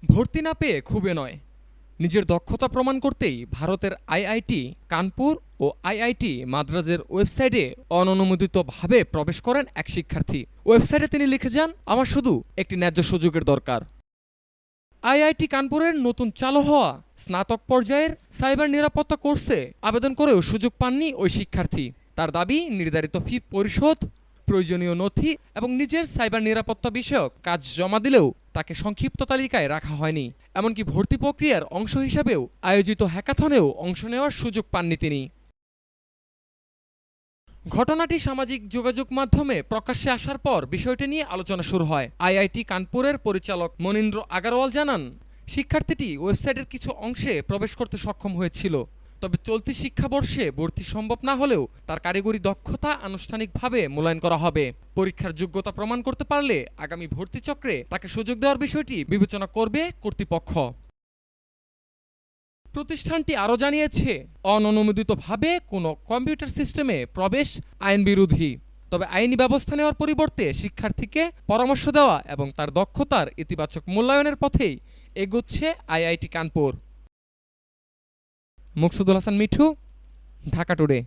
ভর্তি না পেয়ে ক্ষোভে নয়, নিজের দক্ষতা প্রমাণ করতেই ভারতের আইআইটি কানপুর ও আইআইটি মাদ্রাজের ওয়েবসাইটে অননুমোদিতভাবে প্রবেশ করেন এক শিক্ষার্থী। ওয়েবসাইটে তিনি লিখে যান, আমার শুধু একটি ন্যায্য সুযোগের দরকার। আইআইটি কানপুরের নতুন চালু হওয়া স্নাতক পর্যায়ের সাইবার নিরাপত্তা কোর্সে আবেদন করেও সুযোগ পাননি ওই শিক্ষার্থী। তার দাবি, নির্ধারিত ফি পরিশোধ, প্রয়োজনীয় নথি এবং নিজের সাইবার নিরাপত্তা বিষয়ক কাজ জমা দিলেও তাকে সংক্ষিপ্ত তালিকায় রাখা হয়নি। এমনকি ভর্তি প্রক্রিয়ার অংশ হিসাবেও আয়োজিত হ্যাকাথনেও অংশ নেওয়ার সুযোগ পাননি তিনি। ঘটনাটি সামাজিক যোগাযোগ মাধ্যমে প্রকাশ্যে আসার পর বিষয়টি নিয়ে আলোচনা শুরু হয়। আইআইটি কানপুরের পরিচালক মনীন্দ্র আগারওয়াল জানান, শিক্ষার্থীটি ওয়েবসাইটের কিছু অংশে প্রবেশ করতে সক্ষম হয়েছিল, তবে চলতি শিক্ষাবর্ষে ভর্তি সম্ভব না হলেও তার কারিগরি দক্ষতা আনুষ্ঠানিকভাবে মূল্যায়ন করা হবে। পরীক্ষার যোগ্যতা প্রমাণ করতে পারলে আগামী ভর্তি চক্রে তাকে সুযোগ দেওয়ার বিষয়টি বিবেচনা করবে কর্তৃপক্ষ। প্রতিষ্ঠানটি আরও জানিয়েছে, অননুমোদিতভাবে কোনো কম্পিউটার সিস্টেমে প্রবেশ আইনবিরোধী। তবে আইনি ব্যবস্থা নেওয়ার পরিবর্তে শিক্ষার্থীকে পরামর্শ দেওয়া এবং তার দক্ষতার ইতিবাচক মূল্যায়নের পথেই এগোচ্ছে আইআইটি কানপুর। মুকসুদুল হাসান মিঠু, ঢাকা টুডে।